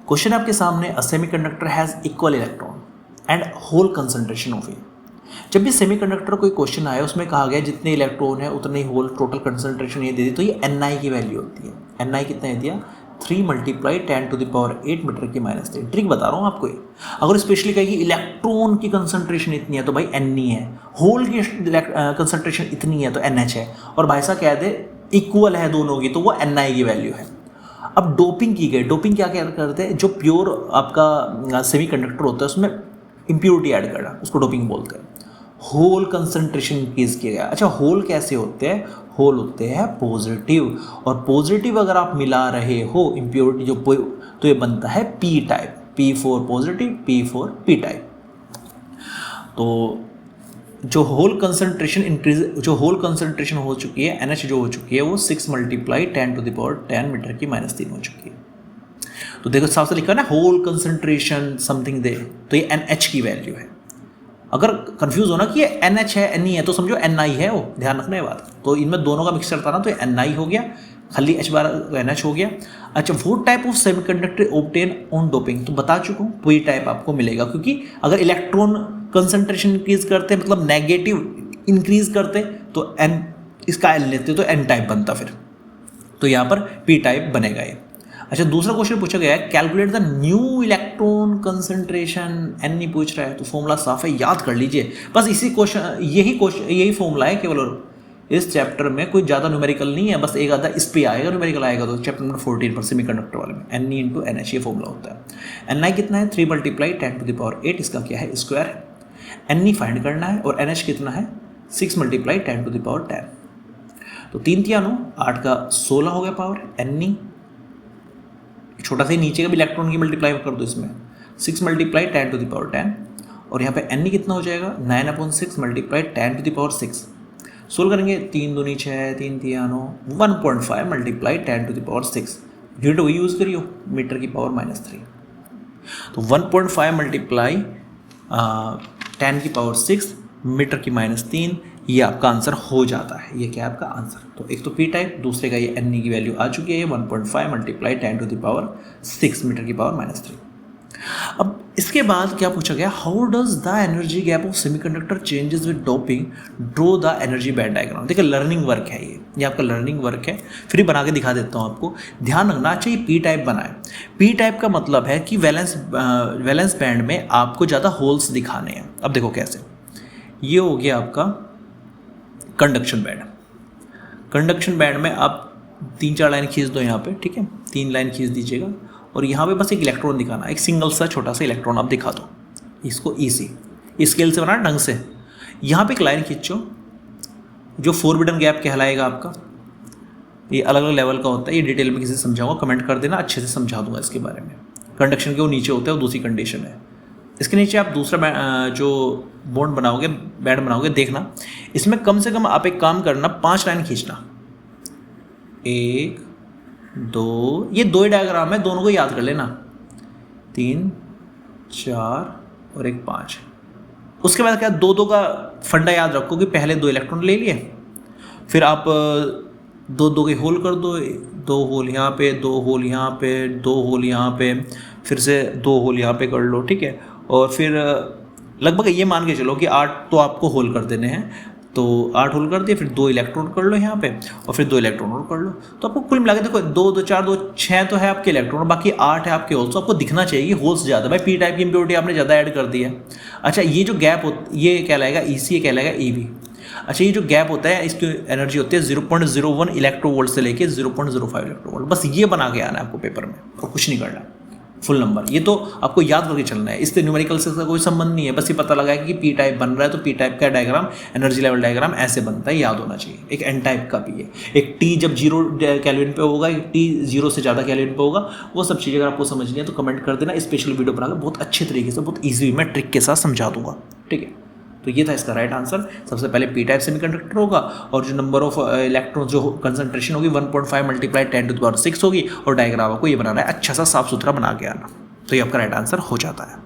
Question आपके सामने, a semiconductor has equal electron and hole concentration of a. जब भी सेमीकंडक्टर कोई क्वेश्चन आया उसमें कहा गया जितने इलेक्ट्रॉन है उतने ही होल, टोटल कंसंट्रेशन ये दे दी, तो ये Ni की वैल्यू होती है। Ni कितना है दिया, 3 × 10⁸ मीटर की -3। ट्रिक बता रहा हूँ आपको ये। अगर स्पेशली कहेगी इलेक्ट्रॉन की कंसंट्रेशन इतनी है तो भाई Ne है, होल की कंसंट्रेशन इतनी है तो NH है, और भाई साहब कह दे इक्वल है दोनों की तो वो Ni की वैल्यू है। अब डोपिंग की गई, डोपिंग क्या क्या करते हैं, जो प्योर आपका सेमीकंडक्टर होता है उसमें इम्प्योरिटी ऐड करना, उसको डोपिंग बोलते हैं। होल कंसंट्रेशन इंक्रीज किया गया। अच्छा, होल कैसे होते हैं, होल होते हैं पॉजिटिव, और पॉजिटिव अगर आप मिला रहे हो इम्प्योरिटी जो, तो ये बनता है P type, P4 positive, P4 P type. तो जो होल कंसंट्रेशन इंक्रीज, जो होल कंसंट्रेशन हो चुकी है NH जो हो चुकी है वो 6 × 10⁻10 मीटर की -3 हो चुकी है। तो देखो साफ से लिखा है ना, होल कंसंट्रेशन समथिंग दे, तो ये NH की वैल्यू है। अगर कंफ्यूज हो ना कि ये NH है Ne है तो समझो Ni है वो, ध्यान रखना ये बात। तो इनमें दोनों का मिक्सचर था ना, तो ये Ni हो गया, खाली H बार NH हो गया। अच्छा, वो type of semiconductor obtain on doping, तो बता चुका हूँ वही टाइप आपको मिलेगा, क्योंकि अगर इलेक्ट्रॉन कंसंट्रेशन इंक्रीज करते मतलब नेगेटिव इंक्रीज करते तो N, इसका L लेते तो N टाइप बनता फिर, तो यहाँ पर P टाइप बनेगा ये। अच्छा, दूसरा क्वेश्चन पूछा गया है, calculate the new electron concentration, N पूछ रहा है, तो फॉर्मूला साफ है, याद कर लीजिए बस। इसी क्वेश्चन यही फॉर्मूला है केवल, इस चैप्टर में कोई ज़्यादा न्यूमेरिकल नहीं है, बस एक आधा इस पे आएगा न्यूमेरिकल आएगा, तो चैप्टर नंबर 14 पर सेमीकंडक्टर वाले में Ne × NH ये फॉर्मूला होता है। Ni कितना है, 3 × 10⁸, इसका क्या है, स्क्वायर है। Ne फाइंड करना है, और NH कितना है, 6 × 10⁻10। तो 3 × 9 8 का 16 हो गया पावर। Ne छोटा सा नीचे का भी इलेक्ट्रॉन की मल्टीप्लाई कर दो इसमें, 6 × 10⁻10, और यहाँ पे Ne कितना हो जाएगा, 9/6 × 10⁻6। सोल्व करेंगे, 3 दूनी 6, 3 तिया 9, 1.5 × 10⁻6। यूनिट वही यूज़ करियो, मीटर की पावर -3। तो 1.5 × 10⁻6 मीटर की -3, ये आपका आंसर हो जाता है। ये क्या है आपका आंसर। तो एक तो पी टाइप, दूसरे का ये Ne की वैल्यू आ चुकी है, 1.5 × 10⁻6 मीटर की पावर -3। अब इसके बाद क्या पूछा गया, how does the energy gap of semiconductor changes with doping, draw the energy band diagram. देखिए लर्निंग वर्क है ये आपका लर्निंग वर्क है, फिर बना के दिखा देता हूँ आपको, ध्यान रखना चाहिए। पी टाइप बना है, पी टाइप का मतलब है कि वैलेंस बैंड में आपको ज़्यादा होल्स दिखाने हैं। अब देखो कैसे, ये हो गया आपका कंडक्शन बैंड। कंडक्शन बैंड में आप 3-4 लाइन खींच दो यहाँ पे, ठीक है, 3 लाइन खींच दीजिएगा, और यहाँ पे बस एक इलेक्ट्रॉन दिखाना, एक सिंगल सा छोटा सा इलेक्ट्रॉन आप दिखा दो, इसको ईसी स्केल से बनाना ढंग से। यहाँ पे एक लाइन खींचो जो फोरबिडन गैप कहलाएगा आपका, ये अलग अलग लेवल का होता है, ये डिटेल में किसी से समझाऊंगा, कमेंट कर देना, अच्छे से समझा दूंगा इसके बारे में। कंडक्शन के वो नीचे होता है, वो दूसरी कंडीशन है। इसके नीचे आप दूसरा जो बॉन्ड बनाओगे, बैंड बनाओगे, देखना इसमें कम से कम आप एक काम करना, 5 लाइन खींचना, 1 2, ये 2 ही डायग्राम है, दोनों को याद कर लेना, 3 4 और एक 5। उसके बाद क्या, 2-2 का फंडा याद रखो कि पहले 2 इलेक्ट्रॉन ले लिए, फिर आप 2-2 के होल कर दो, 2 होल यहाँ पे, 2 होल यहाँ पे, 2 होल यहाँ पे, फिर से 2 होल यहाँ पे कर लो, ठीक है। और फिर लगभग ये मान के चलो कि 8 तो आपको होल कर देने हैं, तो 8 होल कर दिए, फिर 2 इलेक्ट्रॉन कर लो यहाँ पे, और फिर 2 इलेक्ट्रॉन और कर लो, तो आपको कुल मिला के देखो 2 2 4 2 6 तो है आपके इलेक्ट्रॉन, बाकी 8 है आपके होल्स। तो आपको दिखना चाहिए कि होल्स ज़्यादा, भाई पी टाइप की इम्प्योरिटी आपने ज़्यादा ऐड कर दी है। अच्छा, ये जो गैप ये कहलाएगा ईसी, ये कहलाएगा ईवी। अच्छा, ये जो गैप होता है इसकी एनर्जी होती है 0.01 इलेक्ट्रोवोल्ट से लेके 0.05 इलेक्ट्रोवोल्ट। बस ये बना के आना है आपको पेपर में, और कुछ नहीं करना, फुल नंबर। ये तो आपको याद करके चलना है, इससे न्यूमेरिकल से कोई संबंध नहीं है, बस ये पता लगा है कि पी टाइप बन रहा है, तो पी टाइप का डायग्राम, एनर्जी लेवल डायग्राम ऐसे बनता है, याद होना चाहिए। एक एन टाइप का भी है, एक टी जब 0 केल्विन पे होगा, एक टी 0 से ज़्यादा केल्विन पे होगा, वो सब चीज़ें अगर आपको समझनी है तो कमेंट कर देना, स्पेशल वीडियो बनाकर बहुत अच्छे तरीके से, बहुत ईजी मैं ट्रिक के साथ समझा दूंगा, ठीक है। तो ये था इसका राइट आंसर। सबसे पहले पी टाइप सेमीकंडक्टर होगा, और जो नंबर ऑफ इलेक्ट्रॉन जो कंसंट्रेशन होगी 1.5 × 10⁻6 होगी, और डायग्राम को ये बनाना है अच्छा सा साफ सुथरा बना के आना, तो ये आपका राइट आंसर हो जाता है।